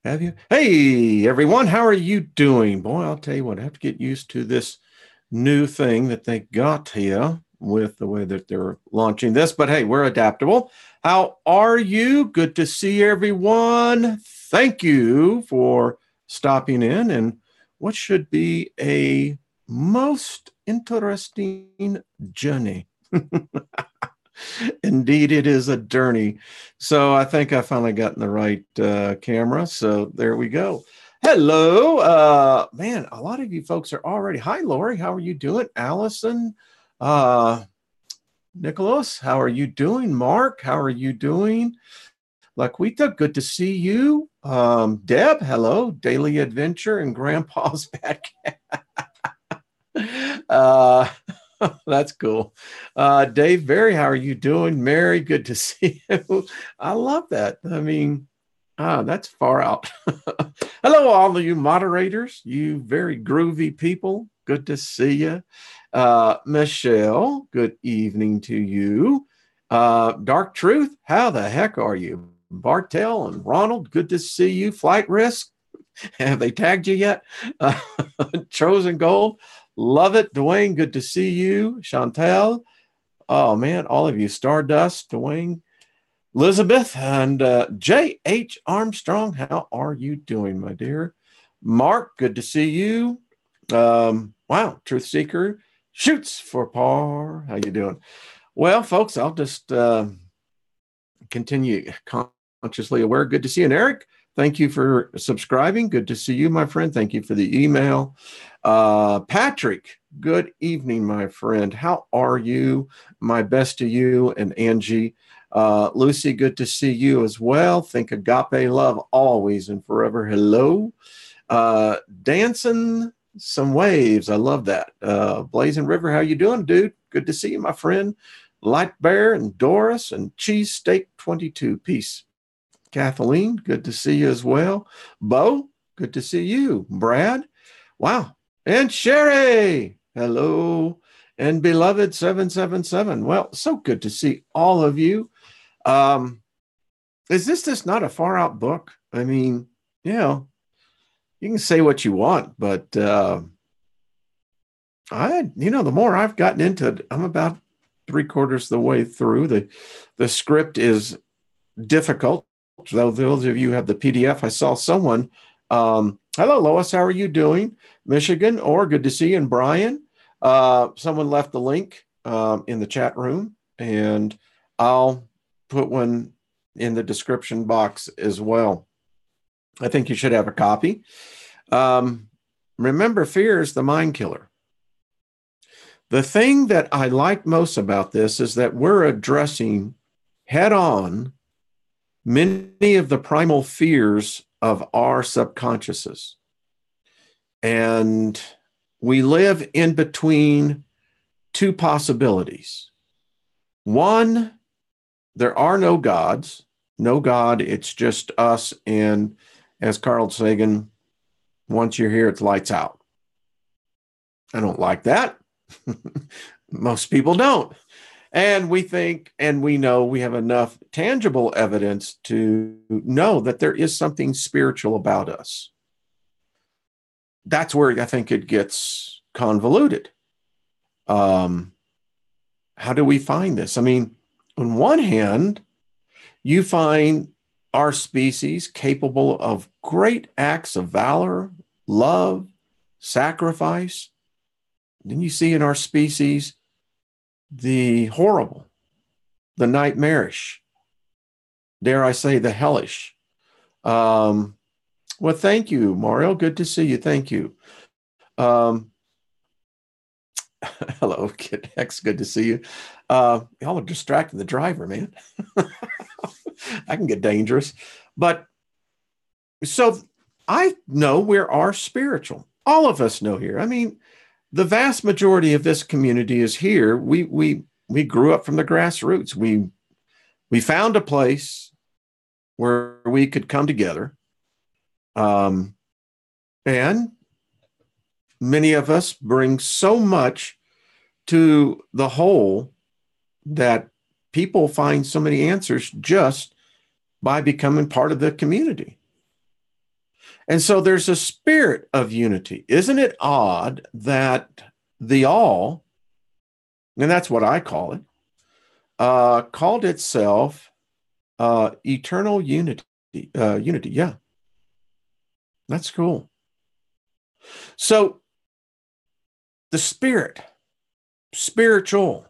Have you? Hey, everyone, how are you doing? Boy, I'll tell you what, I have to get used to this new thing that they got here with the way that they're launching this. But hey, we're adaptable. How are you? Good to see everyone. Thank you for stopping in and what should be a most interesting journey. Indeed, it is a journey. So I think I finally got in the right camera. So there we go. Hello. Man, a lot of you folks are already. Hi, Lori. How are you doing? Allison, uh, Nicholas, how are you doing? Mark, how are you doing? Laquita, good to see you. Deb, hello. Daily Adventure and Grandpa's Bad Cat. That's cool. Dave Berry, how are you doing? Mary, good to see you. I love that. I mean, that's far out. Hello, all of you moderators, you very groovy people. Good to see you. Michelle, good evening to you. Dark Truth, how the heck are you? Bartel and Ronald, good to see you. Flight Risk, have they tagged you yet? Chosen Gold, love it. Dwayne, good to see you. Chantel, oh man, all of you. Stardust, Dwayne, Elizabeth, and J.H. Armstrong, how are you doing, my dear? Mark, good to see you. Wow, Truth Seeker, shoots for par. How you doing? Well, folks, I'll just continue consciously aware. Good to see you. And Eric, thank you for subscribing. Good to see you, my friend. Thank you for the email. Patrick, good evening, my friend. How are you? My best to you and Angie. Lucy, good to see you as well. Think agape love always and forever. Hello. Dancing some waves. I love that. Blazing River, how you doing, dude? Good to see you, my friend. Light Bear and Doris and Cheesesteak 22. Peace. Kathleen, good to see you as well. Bo, good to see you. Brad, wow. And Sherry, hello. And Beloved 777. Well, so good to see all of you. Is this just not a far out book? I mean, you know, you can say what you want, but the more I've gotten into it, I'm about 3/4 of the way through. The script is difficult. So those of you who have the PDF, I saw someone. Hello, Lois. How are you doing? Michigan, or good to see you. And Brian, someone left the link in the chat room, and I'll put one in the description box as well. I think you should have a copy. Remember, fear is the mind killer. The thing that I like most about this is that we're addressing head on many of the primal fears of our subconsciouses. And we live in between two possibilities. One, there are no gods, no God, it's just us. And as Carl Sagan, once you're here, it's lights out. I don't like that. Most people don't. And we think, and we know we have enough tangible evidence to know that there is something spiritual about us. That's where I think it gets convoluted. How do we find this? I mean, on one hand, you find our species capable of great acts of valor, love, sacrifice. Then you see in our species the horrible, the nightmarish, dare I say, the hellish. Well, thank you, Mario. Good to see you. Thank you. Hello, Kid X. Good to see you. Y'all are distracting the driver, man. I can get dangerous. But so I know we are spiritual. All of us know here. I mean, the vast majority of this community is here. We grew up from the grassroots. We found a place where we could come together. And many of us bring so much to the whole that people find so many answers just by becoming part of the community. And so there's a spirit of unity. Isn't it odd that the all, and that's what I call it, called itself eternal unity. Unity, yeah. That's cool. So the spirit, spiritual.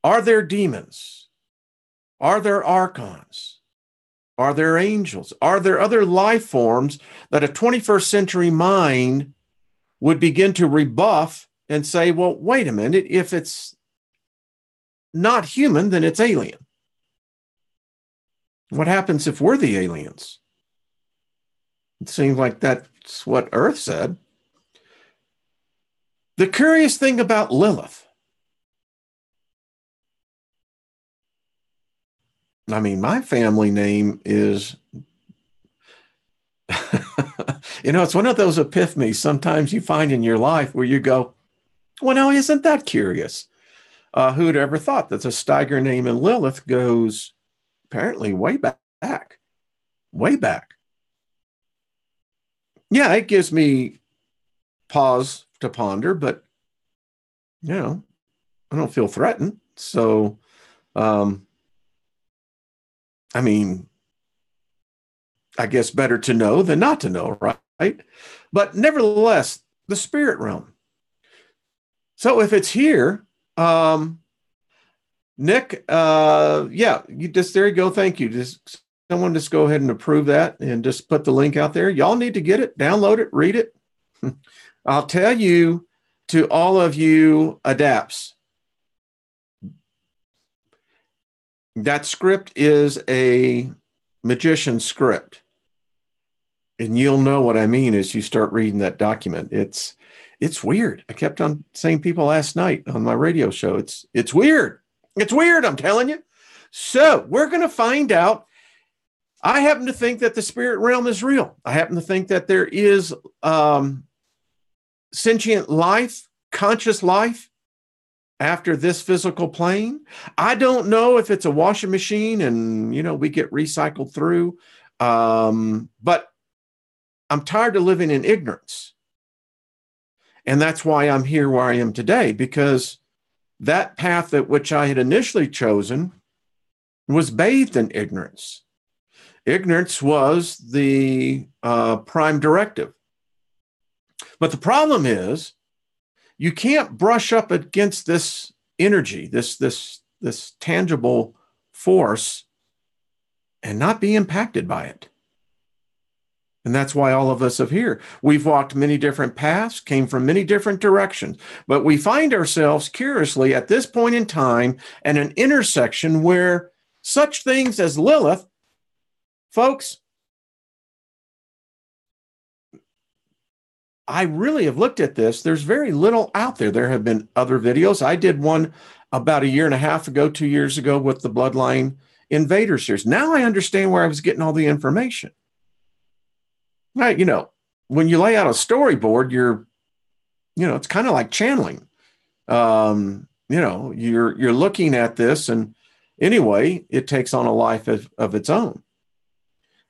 Are there demons? Are there archons? Are there angels? Are there other life forms that a 21st century mind would begin to rebuff and say, well, wait a minute, if it's not human, then it's alien. What happens if we're the aliens? It seems like that's what Earth said. The curious thing about Lilith, I mean, my family name is, it's one of those epiphanies sometimes you find in your life where you go, well, now, isn't that curious? Who'd ever thought that the Steiger name in Lilith goes apparently way back, way back. Yeah, it gives me pause to ponder, but, I don't feel threatened. So, I mean, I guess better to know than not to know, right? But nevertheless, the spirit realm. So if it's here, Nick, there you go. Thank you. Someone just go ahead and approve that and just put the link out there. Y'all need to get it, download it, read it. I'll tell you, to all of you adapts, that script is a magician script. And you'll know what I mean as you start reading that document. It's weird. I kept on saying people last night on my radio show, it's weird. It's weird, I'm telling you. So we're going to find out. I happen to think that the spirit realm is real. I happen to think that there is sentient life, conscious life after this physical plane. I don't know if it's a washing machine and, we get recycled through. But I'm tired of living in ignorance. And that's why I'm here where I am today, because that path at which I had initially chosen was bathed in ignorance. Ignorance was the prime directive. But the problem is, you can't brush up against this energy, this tangible force, and not be impacted by it. And that's why all of us are here. We've walked many different paths, came from many different directions, but we find ourselves curiously at this point in time at an intersection where such things as Lilith, folks, I really have looked at this. There's very little out there. There have been other videos. I did one about 1.5 years ago, 2 years ago with the Bloodline Invader series. Now I understand where I was getting all the information. Right, when you lay out a storyboard, it's kind of like channeling. You're looking at this, and anyway, it takes on a life of its own.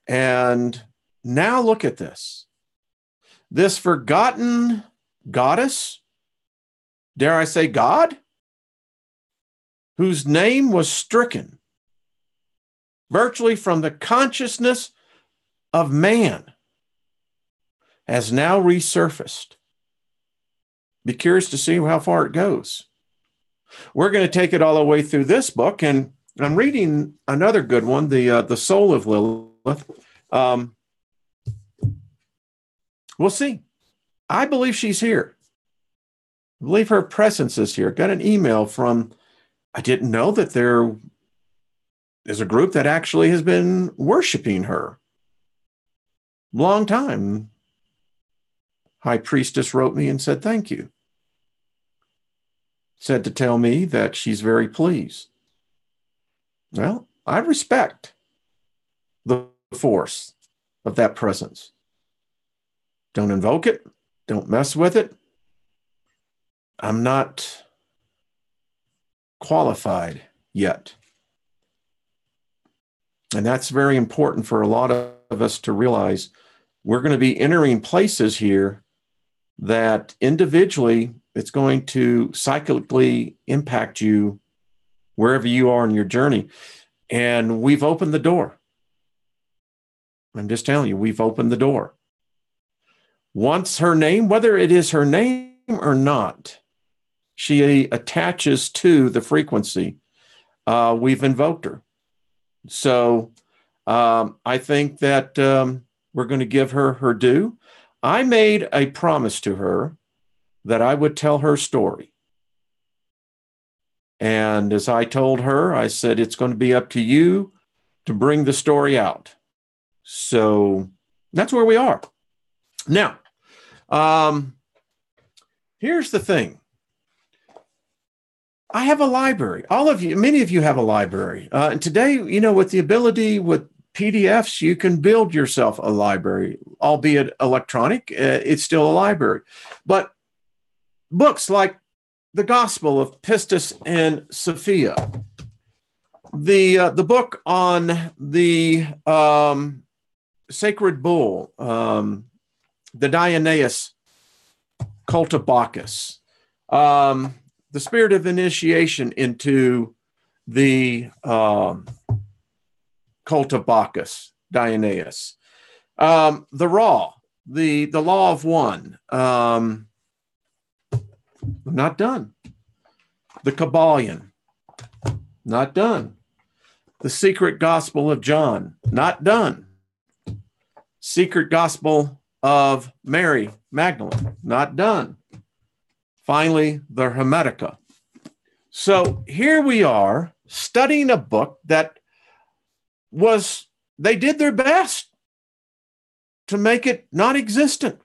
And now look at this. This forgotten goddess, dare I say God, whose name was stricken virtually from the consciousness of man, has now resurfaced. Be curious to see how far it goes. We're going to take it all the way through this book, and I'm reading another good one, the Soul of Lilith. We'll see. I believe she's here. I believe her presence is here. Got an email from, I didn't know that there is a group that actually has been worshiping her. Long time. High Priestess wrote me and said, thank you. Said to tell me that she's very pleased. Well, I respect the force of that presence. Don't invoke it. Don't mess with it. I'm not qualified yet. And that's very important for a lot of us to realize we're going to be entering places here that individually it's going to cyclically impact you wherever you are in your journey. And we've opened the door. I'm just telling you, we've opened the door. Once her name, whether it is her name or not, she attaches to the frequency, we've invoked her. So I think that we're going to give her her due. I made a promise to her that I would tell her story. And as I told her, I said, it's going to be up to you to bring the story out. So that's where we are. Now, here's the thing. I have a library. All of you, many of you have a library. And today, you know, with the ability with PDFs, you can build yourself a library, albeit electronic. It's still a library. But books like the Gospel of Pistis and Sophia, the book on the Sacred Bull, the Dionysus cult of Bacchus, the spirit of initiation into the cult of Bacchus, Dionysus, the Raw, the Law of One. I'm not done. The Kabbalion, not done. The Secret Gospel of John, not done. Secret Gospel of Mary Magdalene, not done. Finally, the Hermetica. So here we are studying a book that they did their best to make it non-existent.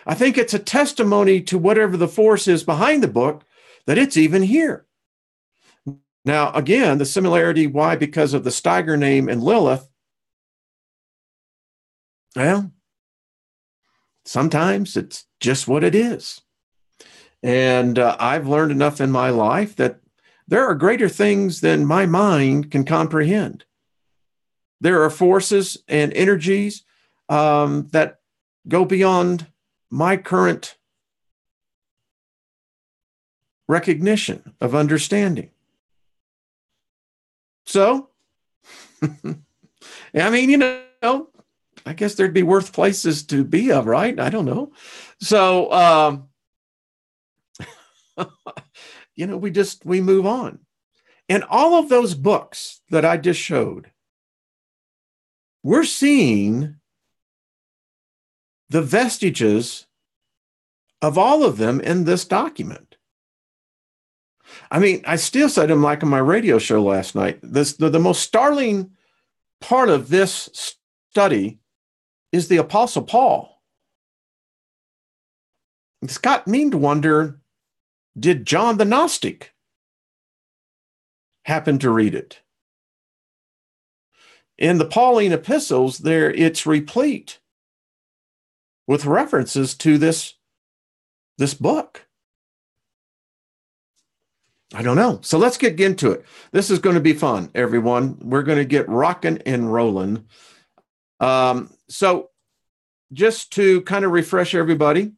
I think it's a testimony to whatever the force is behind the book that it's even here. Now, again, the similarity, why? Because of the Steiger name and Lilith. Well, sometimes it's just what it is. And I've learned enough in my life that there are greater things than my mind can comprehend. There are forces and energies that go beyond my current recognition of understanding. So, I mean, you know, I guess there'd be worse places to be of, right? I don't know. So, you know, we move on. And all of those books that I just showed, we're seeing the vestiges of all of them in this document. I mean, I still said them like on my radio show last night. The most startling part of this study is the Apostle Paul. It's got me to wonder, did John the Gnostic happen to read it? In the Pauline epistles, there it's replete with references to this book. I don't know. So let's get into it. This is going to be fun, everyone. We're going to get rocking and rolling. So just to kind of refresh everybody,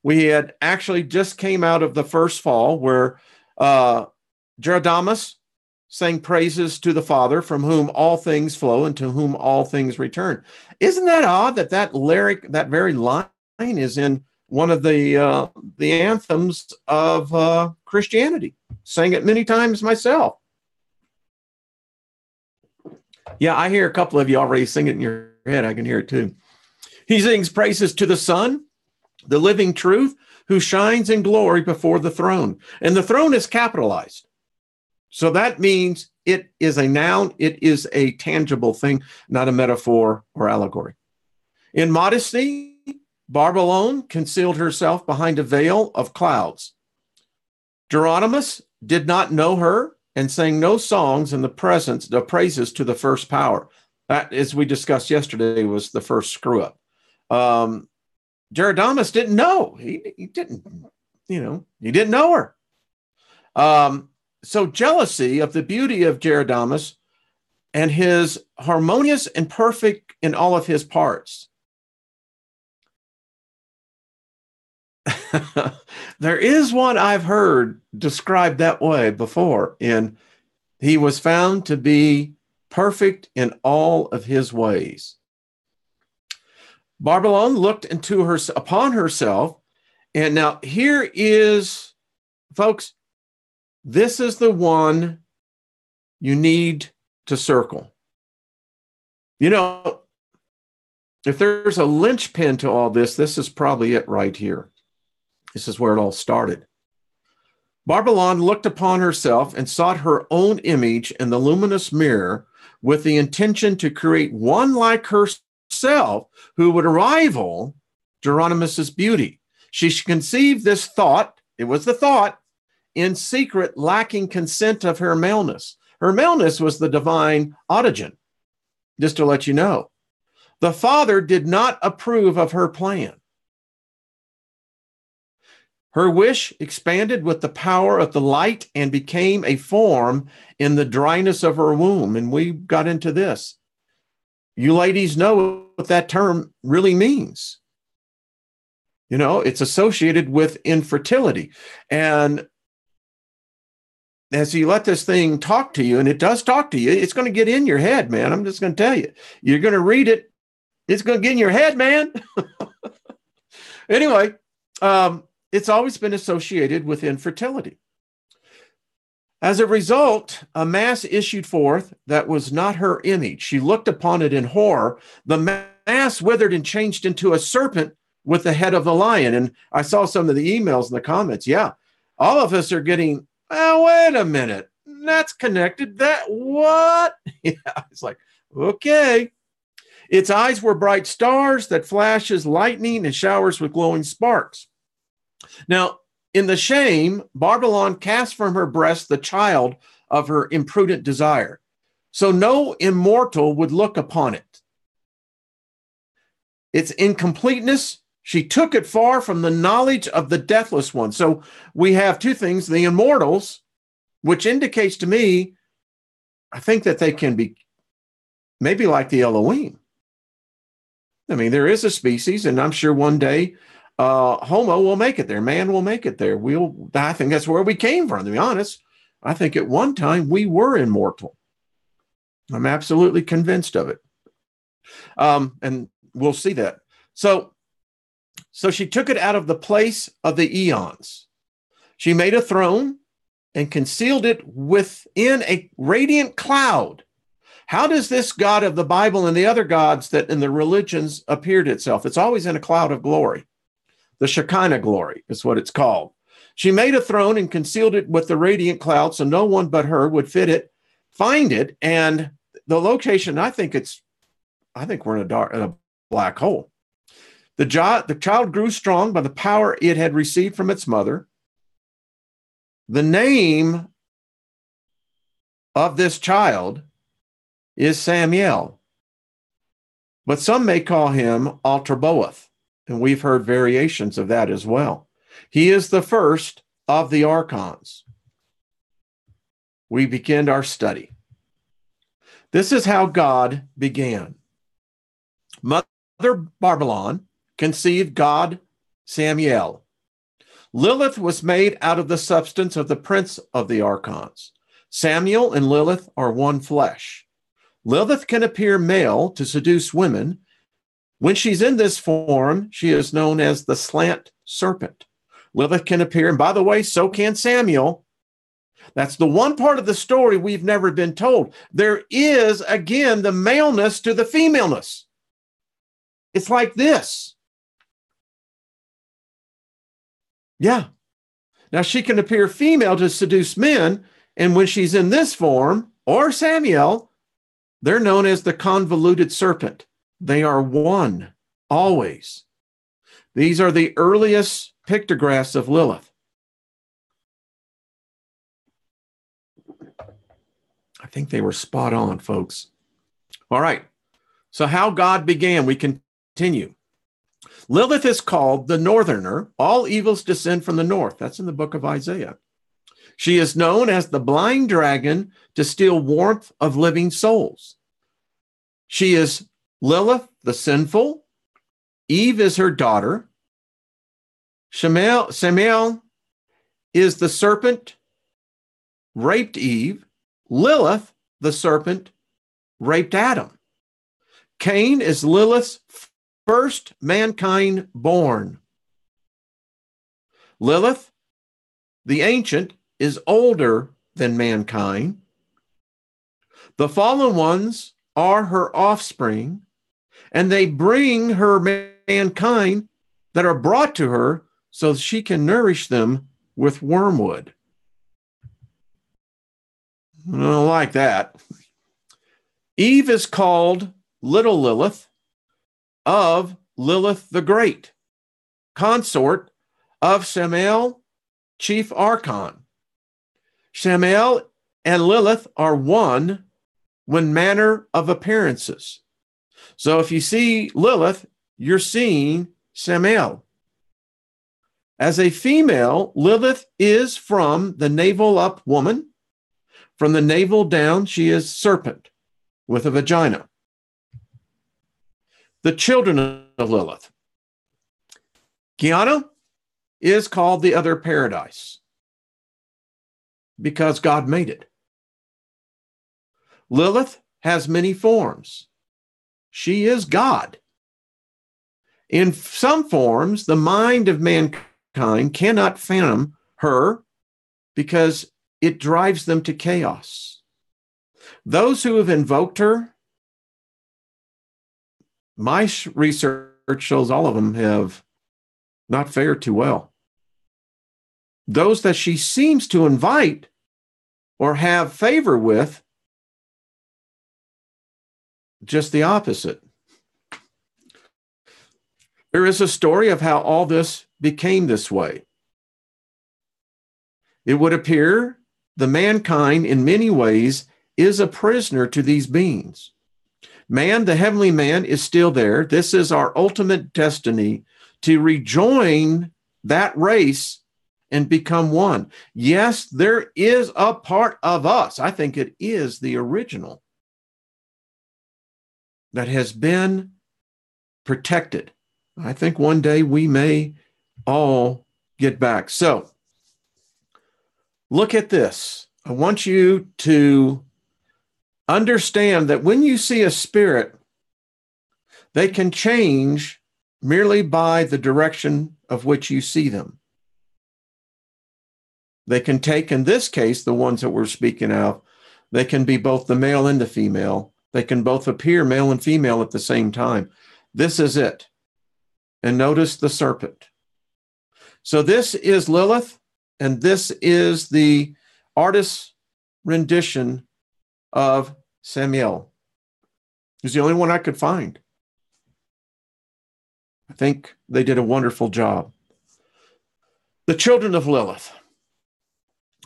we had actually just came out of the first fall where Geradamus sang praises to the Father, from whom all things flow and to whom all things return. Isn't that odd that lyric, that very line, is in one of the anthems of Christianity? Sang it many times myself. Yeah, I hear a couple of you already sing it in your head. I can hear it too. He sings praises to the Son, the living truth, who shines in glory before the throne. And the throne is capitalized. So that means it is a noun. It is a tangible thing, not a metaphor or allegory. In modesty, Barbelon concealed herself behind a veil of clouds. Geronimus did not know her and sang no songs in the presence of praises to the first power. That, as we discussed yesterday, was the first screw up. Geradamus didn't know. He didn't, he didn't know her. So jealousy of the beauty of Geradamus and his harmonious and perfect in all of his parts. There is one I've heard described that way before, and he was found to be perfect in all of his ways. Barbelon looked upon herself, and now here is, folks, this is the one you need to circle. You know, if there's a linchpin to all this, this is probably it right here. This is where it all started. Barbelon looked upon herself and sought her own image in the luminous mirror with the intention to create one like herself who would rival Geronimus's beauty. She conceived this thought, it was the thought, in secret, lacking consent of her maleness. Her maleness was the divine autogen, just to let you know. The Father did not approve of her plan. Her wish expanded with the power of the light and became a form in the dryness of her womb. And we got into this. You ladies know what that term really means. You know, it's associated with infertility. And as you let this thing talk to you, and it does talk to you, it's going to get in your head, man. I'm just going to tell you. You're going to read it. It's going to get in your head, man. Anyway, it's always been associated with infertility. As a result, a mass issued forth that was not her image. She looked upon it in horror. The mass withered and changed into a serpent with the head of the lion. And I saw some of the emails in the comments. Yeah, all of us are getting, oh, wait a minute. That's connected. That what? Yeah, it's like, okay. Its eyes were bright stars that flashes lightning and showers with glowing sparks. Now, in the shame, Barbelon cast from her breast the child of her imprudent desire, so no immortal would look upon it. Its incompleteness, she took it far from the knowledge of the deathless one. So we have two things, the immortals, which indicates to me, I think that they can be maybe like the Elohim. I mean, there is a species, and I'm sure one day Homo will make it there. Man will make it there. I think that's where we came from, to be honest. I think at one time we were immortal. I'm absolutely convinced of it. And we'll see that. So she took it out of the place of the eons. She made a throne and concealed it within a radiant cloud. How does this God of the Bible and the other gods that in the religions appeared itself? It's always in a cloud of glory. The Shekinah glory is what it's called. She made a throne and concealed it with the radiant cloud so no one but her would find it. And the location, I think we're in a black hole. The child grew strong by the power it had received from its mother. The name of this child is Samael, but some may call him Altarboeth. And we've heard variations of that as well. He is the first of the archons. We begin our study. This is how God began. Mother Barbelon conceived God Samael. Lilith was made out of the substance of the prince of the archons. Samael and Lilith are one flesh. Lilith can appear male to seduce women. When she's in this form, she is known as the slant serpent. Lilith can appear, and by the way, so can Samael. That's the one part of the story we've never been told. There is, again, the maleness to the femaleness. It's like this. Yeah. Now, she can appear female to seduce men, and when she's in this form, or Samael, they're known as the convoluted serpent. They are one, always. These are the earliest pictographs of Lilith. I think they were spot on, folks. All right. So how God began, we continue. Lilith is called the northerner. All evils descend from the north. That's in the book of Isaiah. She is known as the blind dragon to steal warmth of living souls. She is Lilith, the sinful. Eve is her daughter. Samael is the serpent, raped Eve. Lilith, the serpent, raped Adam. Cain is Lilith's first mankind born. Lilith, the ancient, is older than mankind. The fallen ones are her offspring, and they bring her mankind that are brought to her so she can nourish them with wormwood. I don't like that. Eve is called Little Lilith of Lilith the Great, consort of Samael, chief archon. Samael and Lilith are one when manner of appearances. So if you see Lilith, you're seeing Samael. As a female, Lilith is from the navel up woman. From the navel down, she is serpent with a vagina. The children of Lilith. Gehenna is called the other paradise because God made it. Lilith has many forms. She is God. In some forms, the mind of mankind cannot fathom her because it drives them to chaos. Those who have invoked her, my research shows all of them have not fared too well. Those that she seems to invite or have favor with, just the opposite. There is a story of how all this became this way. It would appear the mankind in many ways is a prisoner to these beings. Man, the heavenly man, is still there. This is our ultimate destiny, to rejoin that race and become one. Yes, there is a part of us, I think it is the original, that has been protected. I think one day we may all get back. So, look at this. I want you to understand that when you see a spirit, they can change merely by the direction of which you see them. They can take, in this case, the ones that we're speaking of, they can be both the male and the female. They can both appear male and female at the same time. This is it. And notice the serpent. So this is Lilith, and this is the artist's rendition of Samael. He's the only one I could find. I think they did a wonderful job. The children of Lilith.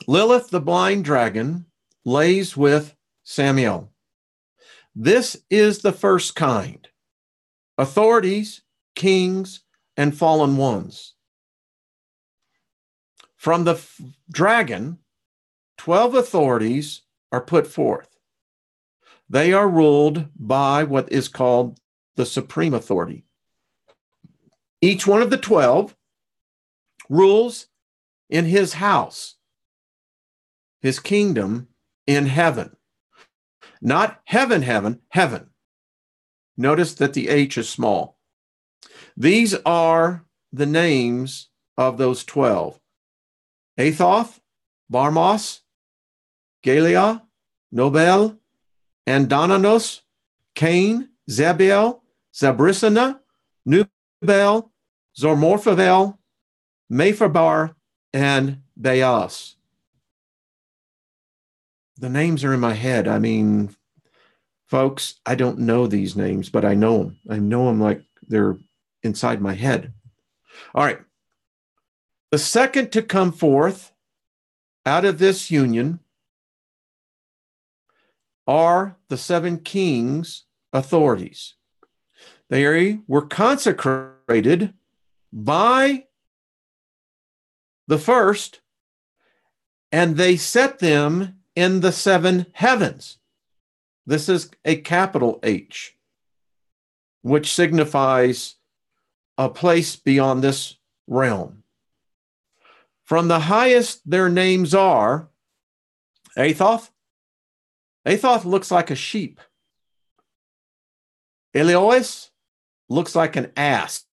Lilith, the blind dragon, lays with Samael. This is the first kind. Authorities, kings, and fallen ones. From the dragon, 12 authorities are put forth. They are ruled by what is called the supreme authority. Each one of the 12 rules in his house, his kingdom in heaven. Not heaven, heaven, heaven. Notice that the H is small. These are the names of those 12. Athoth, Barmos, Galia, Nobel, Andananos, Cain, Zabiel, Zabrisana, Nubel, Zormorphavel, Mepharbar, and Baas. The names are in my head. I mean, folks, I don't know these names, but I know them. I know them like they're inside my head. All right. The second to come forth out of this union are the 7 kings' authorities. They were consecrated by the first, and they set them in the 7 heavens. This is a capital H. which signifies a place beyond this realm. From the highest, their names are Athoth. Athoth looks like a sheep. Eliois looks like an ass.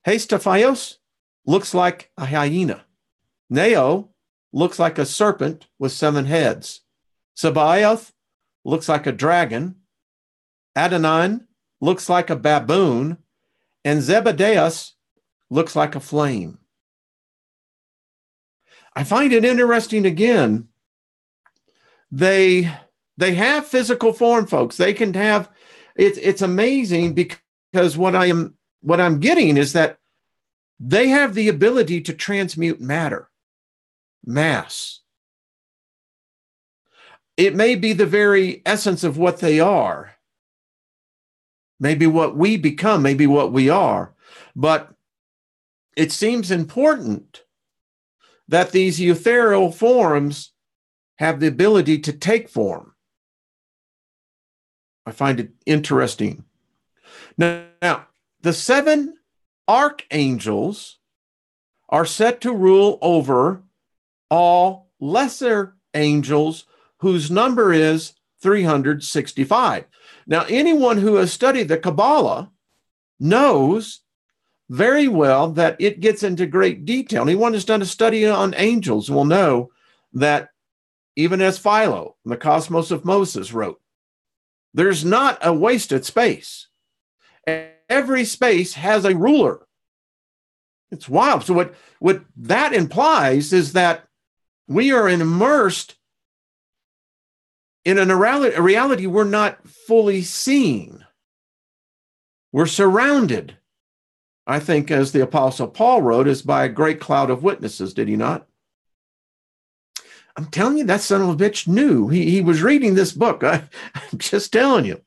Hestaphios looks like a hyena. Neo looks like a serpent with 7 heads. Sabaoth looks like a dragon. Adonai looks like a baboon. And Zebedeus looks like a flame. I find it interesting again. They have physical form, folks. They can have, it's amazing because what I'm getting is that they have the ability to transmute matter, mass. It may be the very essence of what they are, maybe what we become, maybe what we are, but it seems important that these ethereal forms have the ability to take form. I find it interesting. Now, the 7 archangels are set to rule over all lesser angels whose number is 365. Now, anyone who has studied the Kabbalah knows very well that it gets into great detail. Anyone who's done a study on angels will know that even as Philo, in the Cosmos of Moses, wrote, there's not a wasted space. Every space has a ruler. It's wild. So what that implies is that we are immersed in a reality we're not fully seeing. We're surrounded, I think, as the Apostle Paul wrote, is by a great cloud of witnesses, did he not? I'm telling you, that son of a bitch knew. He was reading this book. I'm just telling you.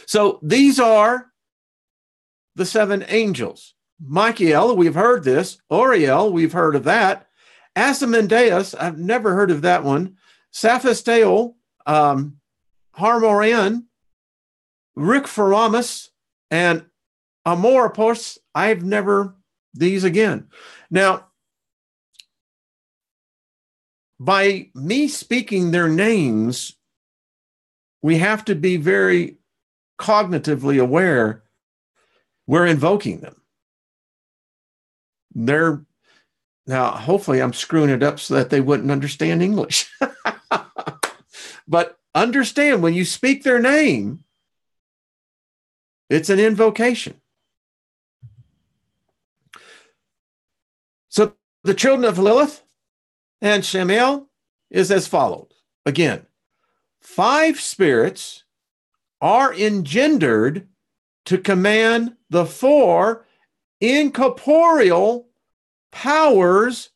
So these are the 7 angels. Michael, we've heard this. Oriel, we've heard of that. Asamendeus, I've never heard of that one. Saphistael, Harmorian, Ricpharamus, and Amorapos, I've never, these again. Now, by me speaking their names, we have to be very cognitively aware we're invoking them. Now, hopefully I'm screwing it up so that they wouldn't understand English. But understand, when you speak their name, it's an invocation. So the children of Lilith and Samael is as follows. Again, 5 spirits are engendered to command the 4 incorporeal powers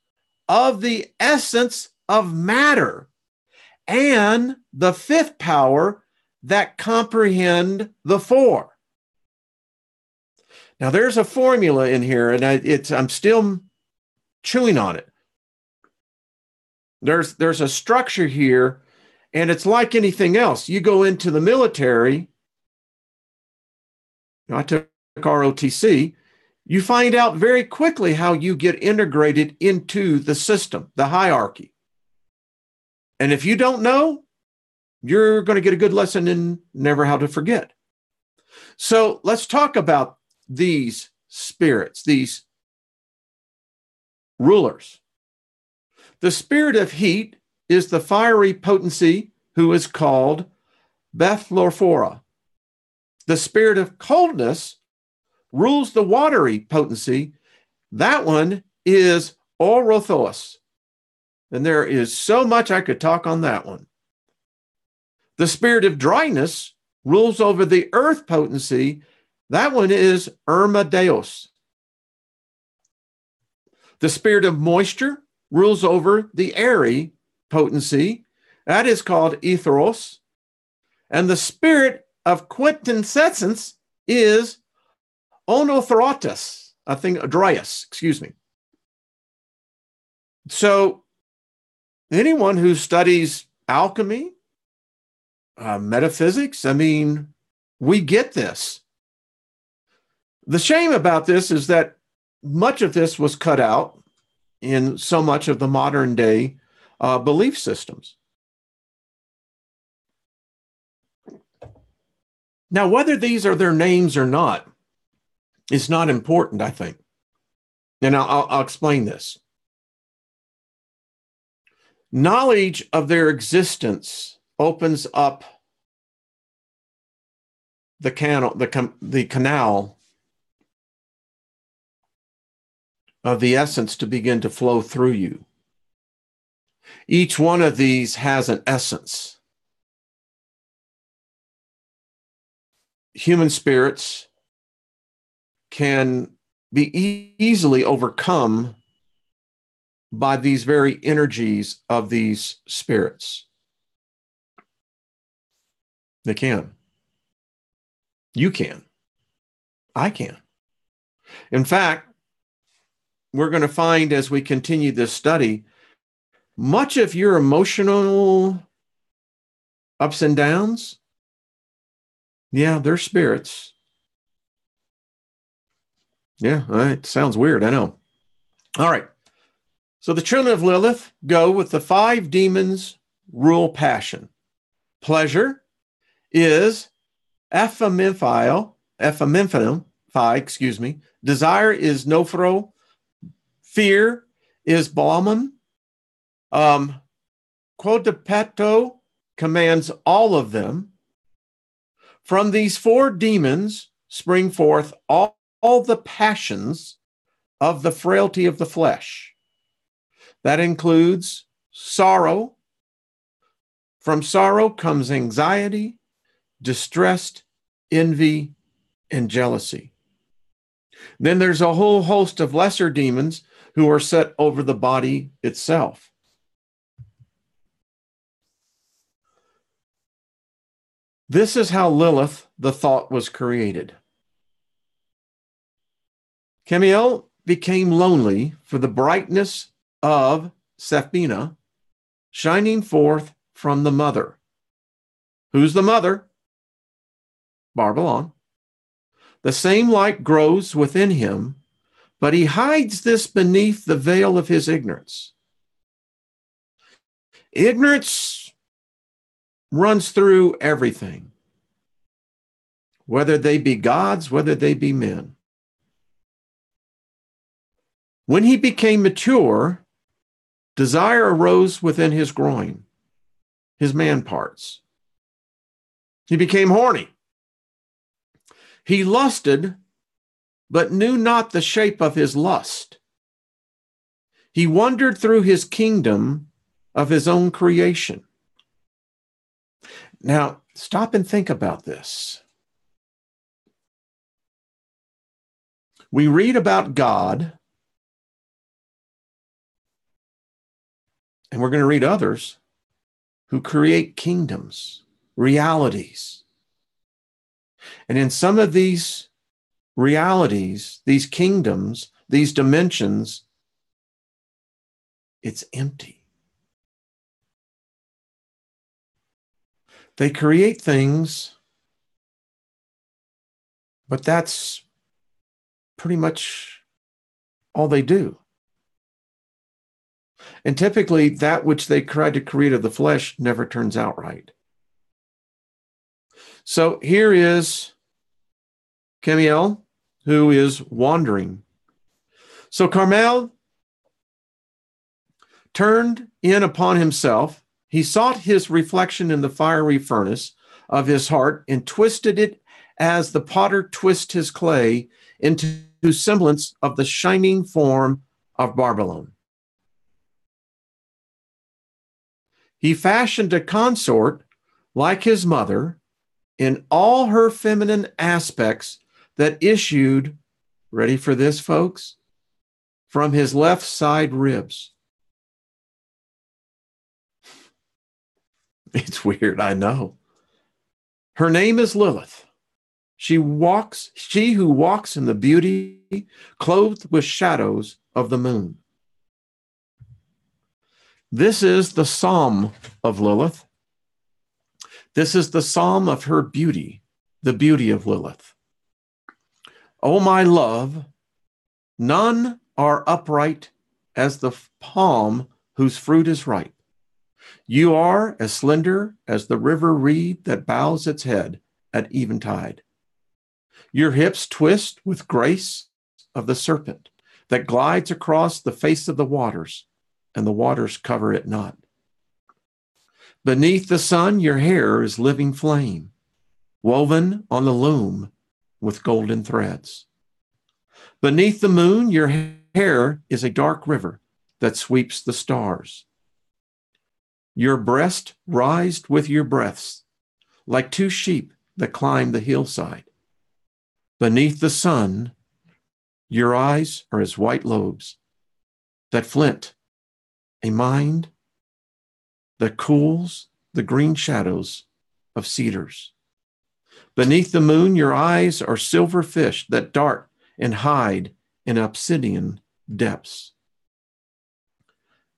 of the essence of matter, and the 5th power that comprehend the 4. Now, there's a formula in here, and I'm still chewing on it. There's a structure here, and it's like anything else. You go into the military, I took ROTC, you find out very quickly how you get integrated into the system, the hierarchy. And if you don't know, you're going to get a good lesson in never how to forget. So let's talk about these spirits, these rulers. The spirit of heat is the fiery potency who is called Bethlorphora. The spirit of coldness rules the watery potency. That one is Orothos. And there is so much I could talk on that one. The spirit of dryness rules over the earth potency. That one is Irmadeus. The spirit of moisture rules over the airy potency. That is called Etheros. And the spirit of quintessence is Onothrotus, I think, Dryas, excuse me. So anyone who studies alchemy, metaphysics, I mean, we get this. The shame about this is that much of this was cut out in so much of the modern day belief systems. Now, whether these are their names or not is not important, I think. And I'll explain this. Knowledge of their existence opens up the canal of the essence to begin to flow through you. Each one of these has an essence. Human spirits can be easily overcome by these very energies of these spirits. They can. You can. I can. In fact, we're going to find as we continue this study, much of your emotional ups and downs, yeah, they're spirits. Yeah, it sounds weird, I know. All right. So the children of Lilith go with the 5 demons rule passion. Pleasure is ephemephile, Desire is nophro. Fear is Blamon. Quodapeto commands all of them. From these 4 demons spring forth all the passions of the frailty of the flesh. That includes sorrow. From sorrow comes anxiety, distress, envy, and jealousy. Then there's a whole host of lesser demons who are set over the body itself. This is how Lilith, the thought, was created. Samael became lonely for the brightness of Sephina shining forth from the mother. Who's the mother? Barbelon. The same light grows within him, but he hides this beneath the veil of his ignorance. Ignorance runs through everything, whether they be gods, whether they be men. When he became mature, desire arose within his groin, his man parts. He became horny. He lusted, but knew not the shape of his lust. He wandered through his kingdom of his own creation. Now, stop and think about this. We read about God, and we're going to read others who create kingdoms, realities. And in some of these realities, these kingdoms, these dimensions, it's empty. They create things, but that's pretty much all they do. And typically, that which they try to create of the flesh never turns out right. So here is Samael, who is wandering. So Carmel turned in upon himself. He sought his reflection in the fiery furnace of his heart and twisted it as the potter twists his clay into semblance of the shining form of Barbelon. He fashioned a consort like his mother in all her feminine aspects that issued, ready for this, folks, from his left side ribs. It's weird, I know. Her name is Lilith. She who walks in the beauty, clothed with shadows of the moon. This is the psalm of Lilith. This is the psalm of her beauty, the beauty of Lilith. O my love, none are upright as the palm whose fruit is ripe. You are as slender as the river reed that bows its head at eventide. Your hips twist with grace of the serpent that glides across the face of the waters, and the waters cover it not. Beneath the sun, your hair is living flame, woven on the loom with golden threads. Beneath the moon, your hair is a dark river that sweeps the stars. Your breast rised with your breaths, like two sheep that climb the hillside. Beneath the sun, your eyes are as white lobes that flint a mind that cools the green shadows of cedars. Beneath the moon, your eyes are silver fish that dart and hide in obsidian depths.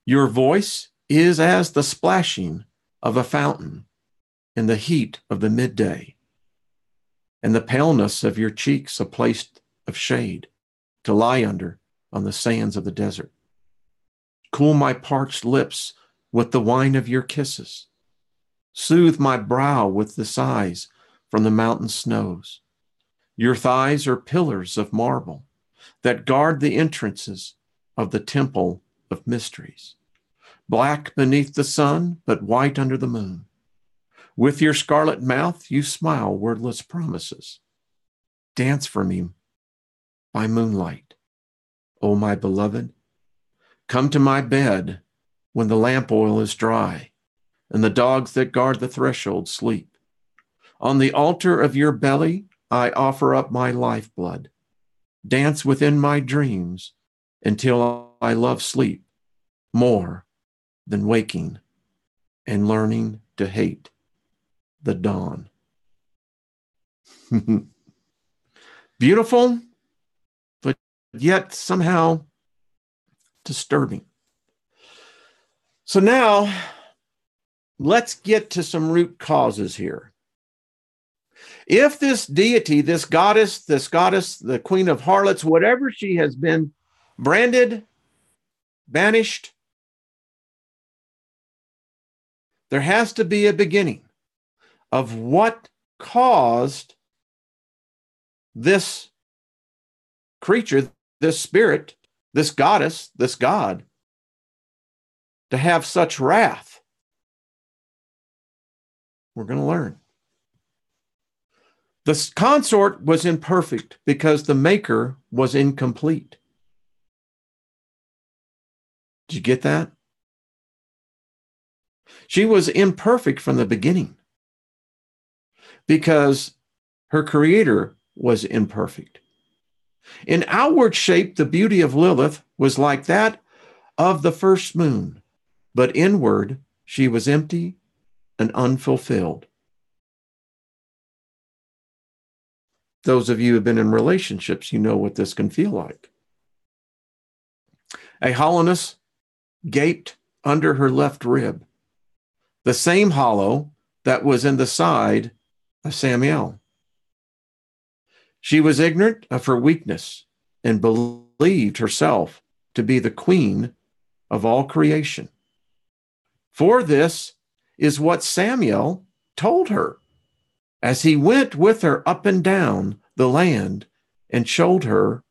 Your voice is as the splashing of a fountain in the heat of the midday, and the paleness of your cheeks a place of shade to lie under on the sands of the desert. Cool my parched lips with the wine of your kisses. Soothe my brow with the sighs from the mountain snows. Your thighs are pillars of marble that guard the entrances of the temple of mysteries. Black beneath the sun, but white under the moon. With your scarlet mouth, you smile wordless promises. Dance for me by moonlight, O my beloved. Come to my bed when the lamp oil is dry and the dogs that guard the threshold sleep. On the altar of your belly, I offer up my lifeblood. Dance within my dreams until I love sleep more than waking and learning to hate the dawn. Beautiful, but yet somehow disturbing. So now let's get to some root causes here. If this deity, this goddess, the queen of harlots, whatever she has been branded, banished, there has to be a beginning of what caused this creature, this spirit, this goddess, this god, to have such wrath. We're going to learn. The consort was imperfect because the maker was incomplete. Did you get that? She was imperfect from the beginning because her creator was imperfect. In outward shape, the beauty of Lilith was like that of the first moon, but inward, she was empty and unfulfilled. Those of you who have been in relationships, you know what this can feel like. A hollowness gaped under her left rib, the same hollow that was in the side of Samael. She was ignorant of her weakness and believed herself to be the queen of all creation. For this is what Samael told her as he went with her up and down the land and showed her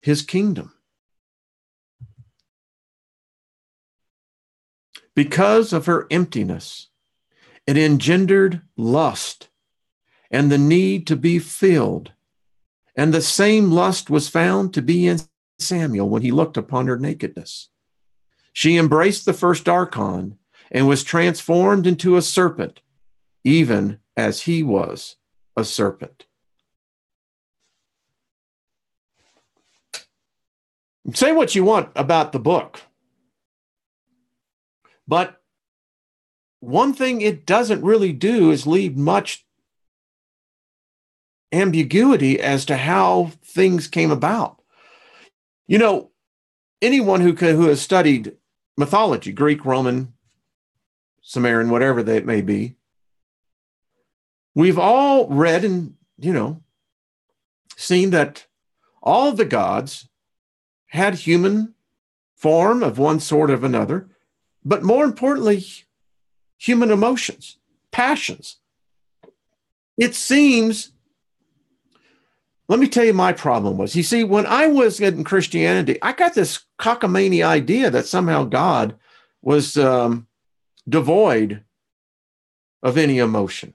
his kingdom. Because of her emptiness, it engendered lust and the need to be filled. And the same lust was found to be in Samael when he looked upon her nakedness. She embraced the first archon and was transformed into a serpent, even as he was a serpent. Say what you want about the book, but one thing it doesn't really do is leave much ambiguity as to how things came about. You know, anyone who has studied mythology, Greek, Roman, Sumerian, whatever they may be, we've all read in seen that all of the gods had human form of one sort or another, but more importantly, human emotions, passions. It seems, let me tell you my problem was, you see, when I was in Christianity, I got this cockamamie idea that somehow God was devoid of any emotion.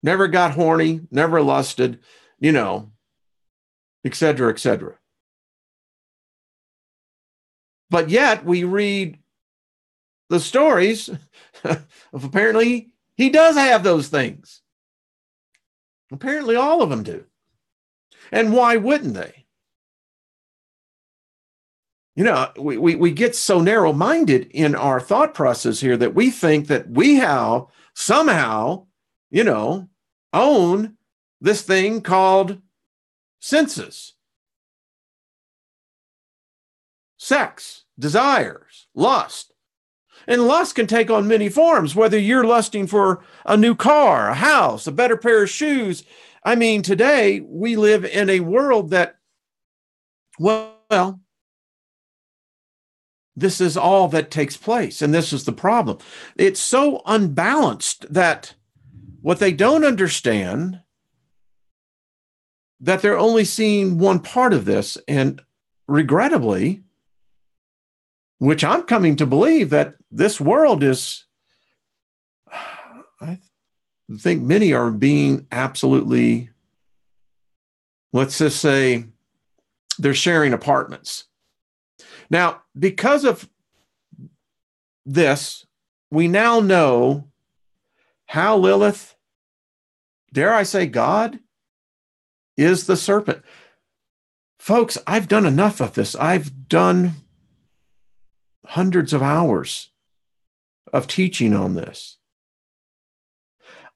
Never got horny, never lusted, et cetera, et cetera. But yet we read the stories of apparently he does have those things. Apparently all of them do. And why wouldn't they? We get so narrow-minded in our thought process here that we think that we have somehow, own this thing called senses, sex, desires, lust. And lust can take on many forms, whether you're lusting for a new car, a house, a better pair of shoes. I mean, today we live in a world that, well, this is all that takes place. And this is the problem. It's so unbalanced that what they don't understand, that they're only seeing one part of this. And regrettably, which I'm coming to believe, that this world is, I think many are being absolutely, let's just say, they're sharing apartments. Now, because of this, we now know how Lilith, dare I say God, is the serpent. Folks, I've done enough of this. I've done hundreds of hours of teaching on this.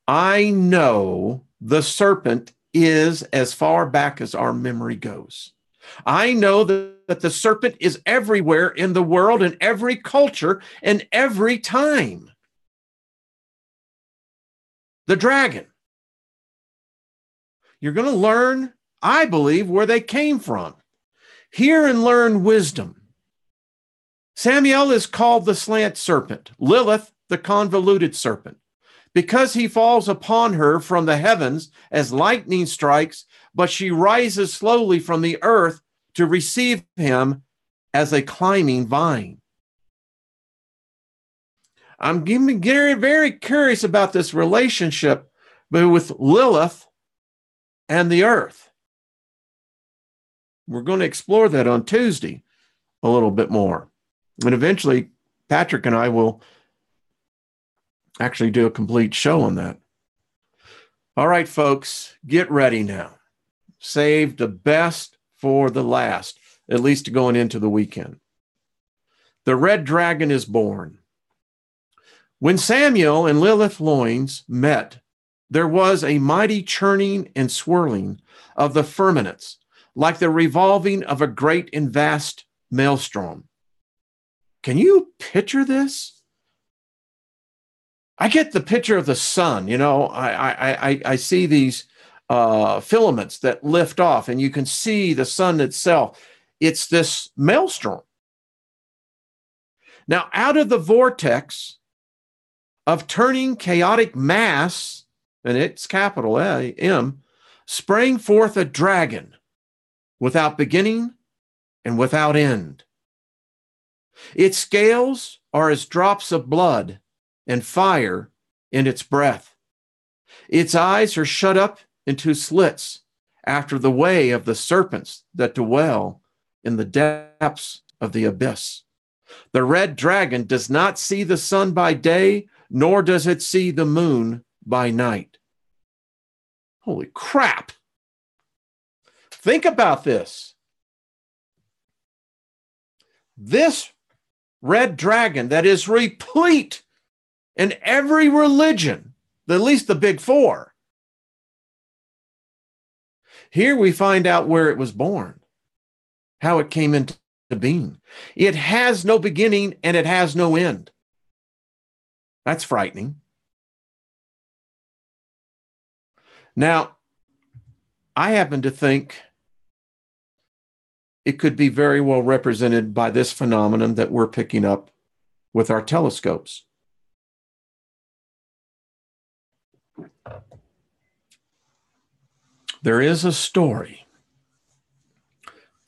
I know the serpent is as far back as our memory goes. I know that the serpent is everywhere in the world, in every culture, and every time. The dragon. You're going to learn, I believe, where they came from. Hear and learn wisdom. Samael is called the slant serpent, Lilith, the convoluted serpent, because he falls upon her from the heavens as lightning strikes, but she rises slowly from the earth to receive him as a climbing vine. I'm getting very curious about this relationship with Lilith and the earth. We're going to explore that on Tuesday a little bit more. And eventually, Patrick and I will actually do a complete show on that. All right, folks, get ready now. Save the best for the last, at least going into the weekend. The red dragon is born. When Samael and Lilith loins met, there was a mighty churning and swirling of the firmaments, like the revolving of a great and vast maelstrom. Can you picture this? I get the picture of the sun. I see these filaments that lift off, and you can see the sun itself. It's this maelstrom. Now, out of the vortex of turning chaotic mass, and it's capital M, sprang forth a dragon without beginning and without end. Its scales are as drops of blood and fire in its breath. Its eyes are shut up into slits after the way of the serpents that dwell in the depths of the abyss. The red dragon does not see the sun by day, nor does it see the moon by night. Holy crap. Think about this. This red dragon that is replete in every religion, at least the big four. Here we find out where it was born, how it came into being. It has no beginning and it has no end. That's frightening. Now, I happen to think it could be very well represented by this phenomenon that we're picking up with our telescopes. There is a story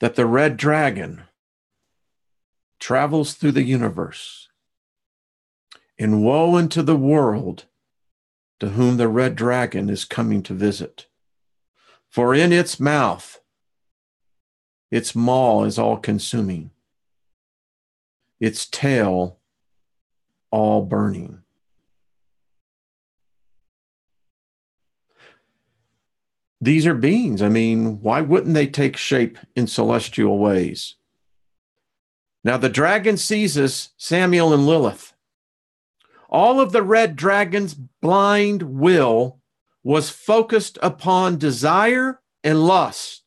that the red dragon travels through the universe, and woe unto the world to whom the red dragon is coming to visit. For in its mouth, its maw is all consuming, its tail all burning. These are beings. I mean, why wouldn't they take shape in celestial ways? Now, the dragon seizes Samael and Lilith. All of the red dragon's blind will was focused upon desire and lust.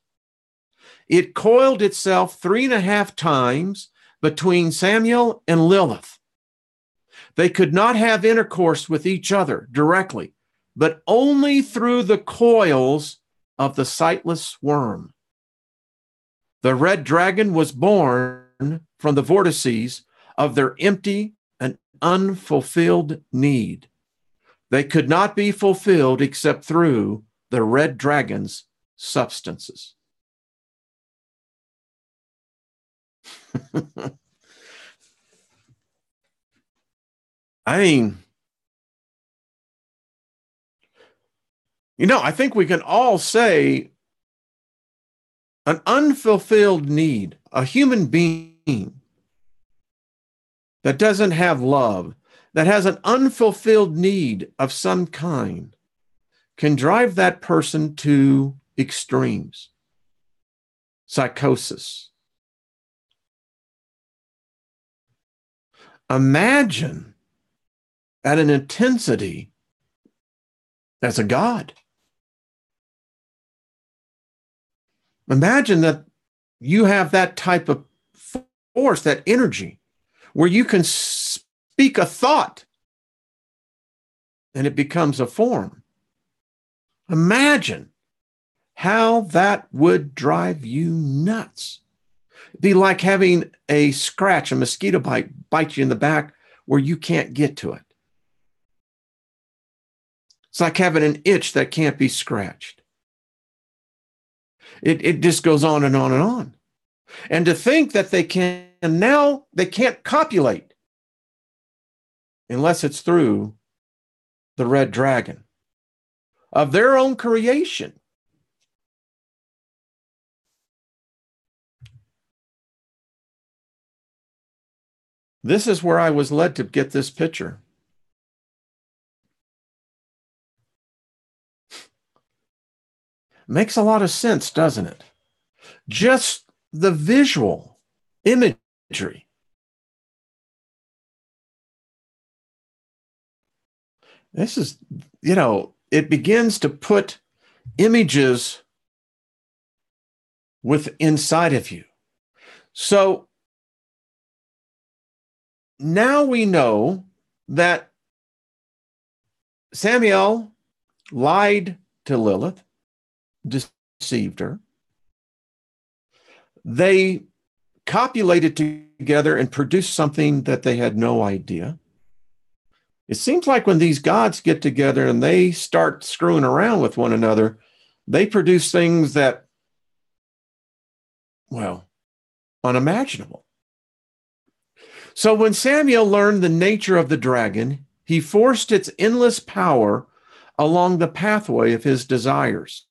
It coiled itself 3.5 times between Samael and Lilith. They could not have intercourse with each other directly, but only through the coils of the sightless worm. The red dragon was born from the vortices of their empty and unfulfilled need. They could not be fulfilled except through the red dragon's substances. I mean, I think we can all say an unfulfilled need, a human being that doesn't have love, that has an unfulfilled need of some kind, can drive that person to extremes, psychosis. Imagine at an intensity as a god. Imagine that you have that type of force, that energy, where you can speak a thought and it becomes a form. Imagine how that would drive you nuts. It'd be like having a scratch, a mosquito bite you in the back where you can't get to it. It's like having an itch that can't be scratched. It just goes on and on and on. And to think that they can't copulate unless it's through the red dragon of their own creation. This is where I was led to get this picture. Makes a lot of sense, doesn't it? Just the visual imagery. This is, it begins to put images inside of you. So now we know that Samael lied to Lilith, deceived her. They copulated together and produced something that they had no idea. It seems like when these gods get together and they start screwing around with one another, they produce things that, unimaginable. So when Samael learned the nature of the dragon, he forced its endless power along the pathway of his desires.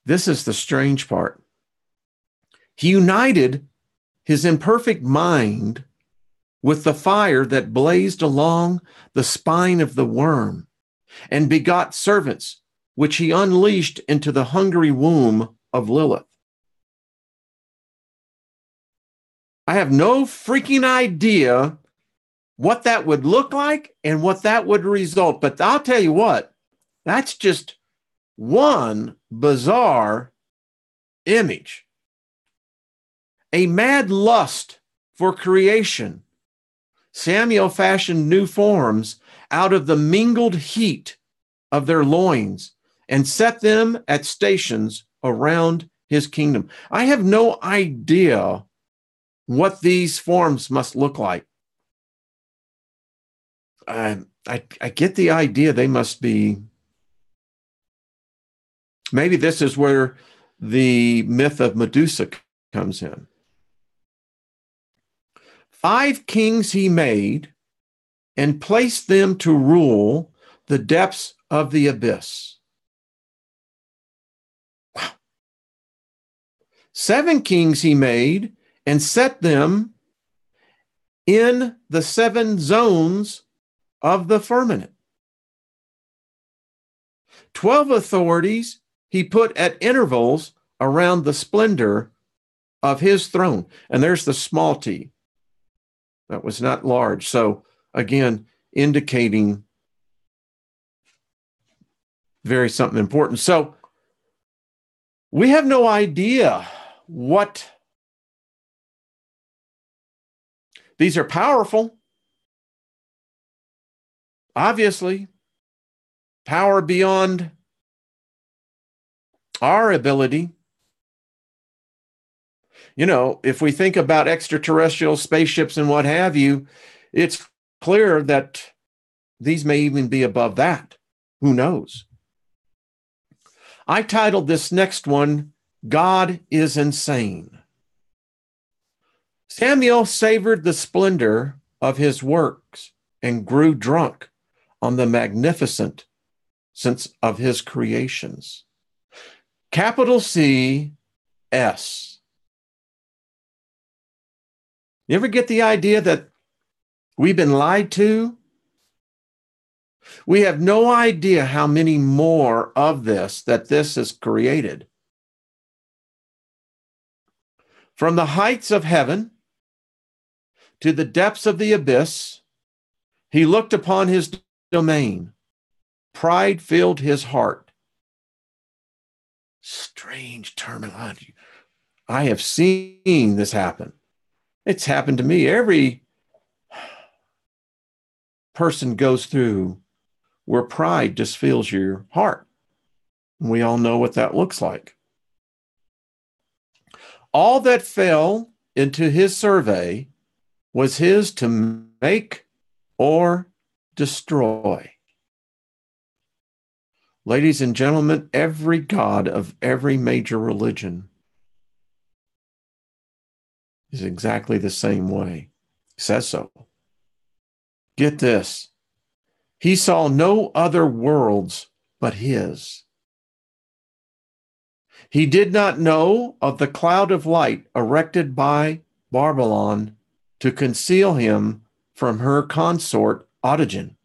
This is the strange part. He united his imperfect mind with the fire that blazed along the spine of the worm and begot servants, which he unleashed into the hungry womb of Lilith. I have no freaking idea what that would look like and what that would result. But I'll tell you what, that's just one bizarre image. A mad lust for creation. Samael fashioned new forms out of the mingled heat of their loins and set them at stations around his kingdom. I have no idea what these forms must look like. I get the idea they must be, maybe this is where the myth of Medusa comes in. 5 kings he made and placed them to rule the depths of the abyss. Wow. 7 kings he made and set them in the 7 zones of the firmament. 12 authorities he put at intervals around the splendor of his throne. And there's the small t. That was not large. So again, indicating very something important. So we have no idea what these are. Powerful. Obviously, power beyond our ability. You know, if we think about extraterrestrial spaceships and what have you, it's clear that these may even be above that. Who knows? I titled this next one, God is Insane. Samael savored the splendor of his works and grew drunk on the magnificence of his creations. Capital C, S. You ever get the idea that we've been lied to? We have no idea how many more of this that this has created. From the heights of heaven to the depths of the abyss, he looked upon his domain. Pride filled his heart. Strange terminology. I have seen this happen. It's happened to me. Every person goes through where pride just fills your heart. We all know what that looks like. All that fell into his survey was his to make or destroy. Ladies and gentlemen, every god of every major religion is exactly the same way. It says so. Get this. He saw no other worlds but his. He did not know of the cloud of light erected by Barbelon to conceal him from her consort Autogen.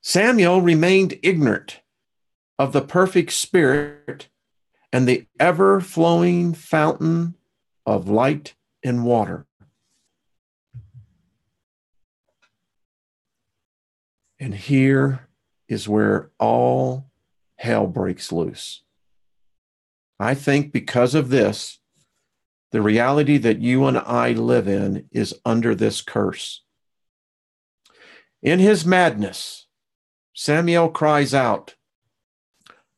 Samael remained ignorant of the perfect spirit and the ever-flowing fountain of light and water. And here is where all hell breaks loose. I think because of this, the reality that you and I live in is under this curse. In his madness, Samael cries out,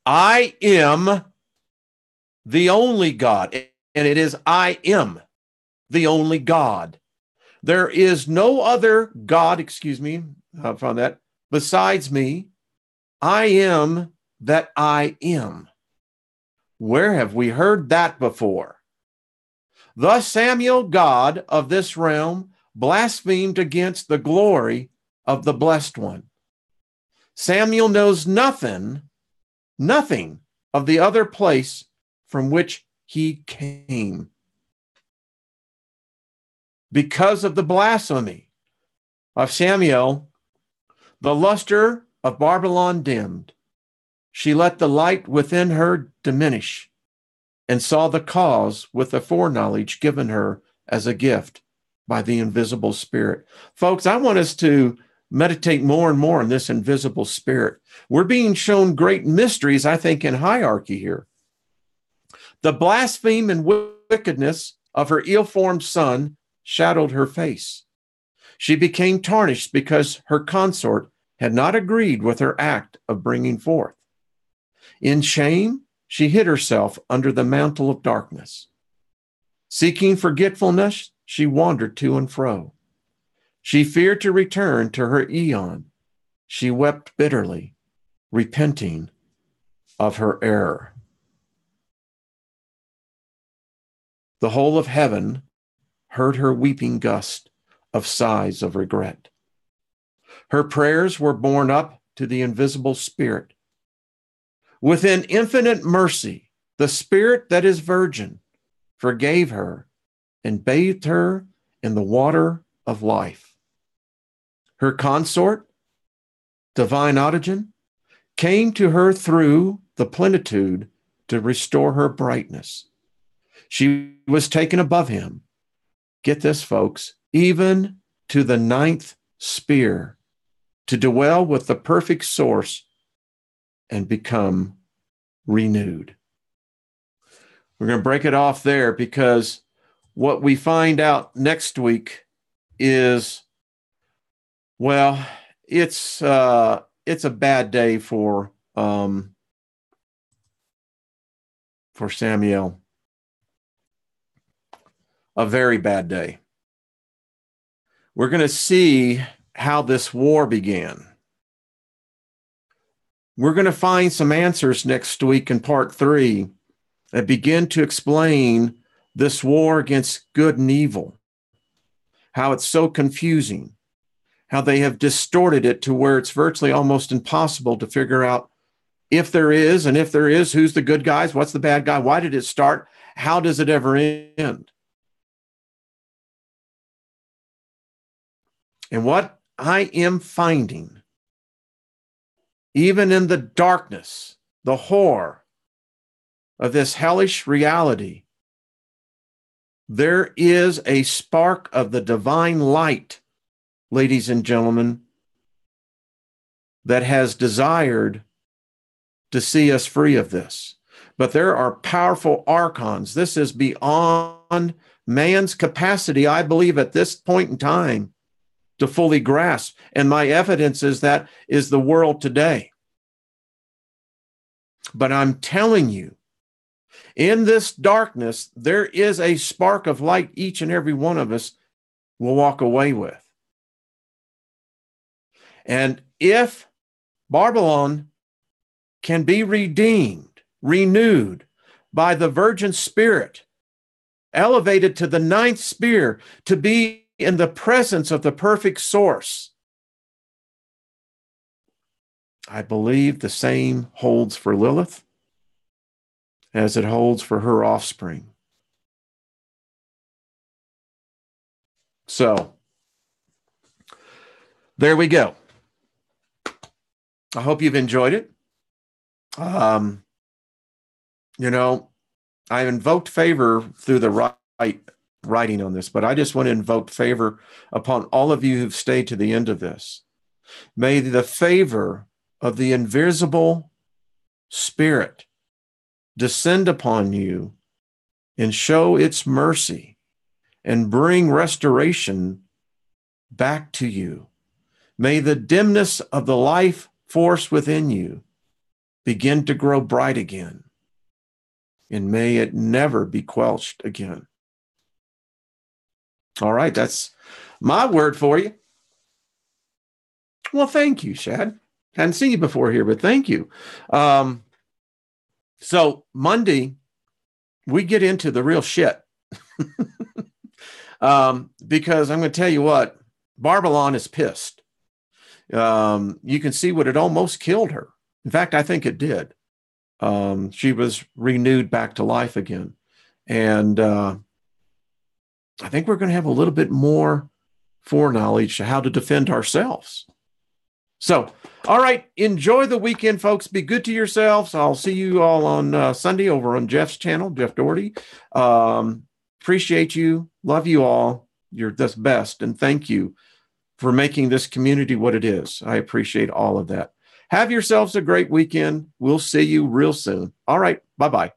I am the only God. And it is I am the only God. There is no other God, I found that, besides me. I am that I am. Where have we heard that before? Thus Samael, God of this realm, blasphemed against the glory of the Blessed One. Samael knows nothing of the other place from which he came. Because of the blasphemy of Samael, the luster of Barbelon dimmed. She let the light within her diminish and saw the cause with the foreknowledge given her as a gift by the invisible spirit. Folks, I want us to meditate more and more on this invisible spirit. We're being shown great mysteries, I think, in hierarchy here. The blaspheme and wickedness of her ill-formed son shadowed her face. She became tarnished because her consort had not agreed with her act of bringing forth. In shame, she hid herself under the mantle of darkness. Seeking forgetfulness, she wandered to and fro. She feared to return to her eon. She wept bitterly, repenting of her error. The whole of heaven heard her weeping gust of sighs of regret. Her prayers were borne up to the invisible Spirit. Within infinite mercy, the Spirit that is virgin forgave her and bathed her in the water of life. Her consort, divine Autogen, came to her through the plenitude to restore her brightness. She was taken above him. Get this, folks, even to the 9th sphere, to dwell with the perfect source and become renewed. We're going to break it off there because what we find out next week is, well, it's a bad day for Samael. A very bad day. We're going to see how this war began. We're going to find some answers next week in part 3 that begin to explain this war against good and evil, how it's so confusing, how they have distorted it to where it's virtually almost impossible to figure out if there is, and if there is, who's the good guys, what's the bad guy, why did it start, how does it ever end? And what I am finding, even in the darkness, the horror of this hellish reality, there is a spark of the divine light, ladies and gentlemen, that has desired to see us free of this. But there are powerful archons. This is beyond man's capacity, I believe, at this point in time, to fully grasp. And my evidence is that is the world today. But I'm telling you, in this darkness, there is a spark of light each and every one of us will walk away with. And if Barbelon can be redeemed, renewed by the Virgin Spirit, elevated to the 9th sphere, to be in the presence of the perfect source, I believe the same holds for Lilith as it holds for her offspring. So, there we go. I hope you've enjoyed it. I invoked favor through the writing on this, but I just want to invoke favor upon all of you who've stayed to the end of this. May the favor of the invisible Spirit descend upon you and show its mercy and bring restoration back to you. May the dimness of the life force within you begin to grow bright again, and may it never be quenched again. All right, that's my word for you. Well, thank you, Shad. Hadn't seen you before here, but thank you. So Monday, we get into the real shit. Because I'm going to tell you what, Barbelon is pissed. You can see what it almost killed her. In fact, I think it did. She was renewed back to life again. And I think we're going to have a little bit more foreknowledge to how to defend ourselves. So, all right, enjoy the weekend, folks. Be good to yourselves. I'll see you all on Sunday over on Jeff's channel, Jeff Doherty. Appreciate you. Love you all. You're the best. And thank you for making this community what it is. I appreciate all of that. Have yourselves a great weekend. We'll see you real soon. All right. Bye-bye.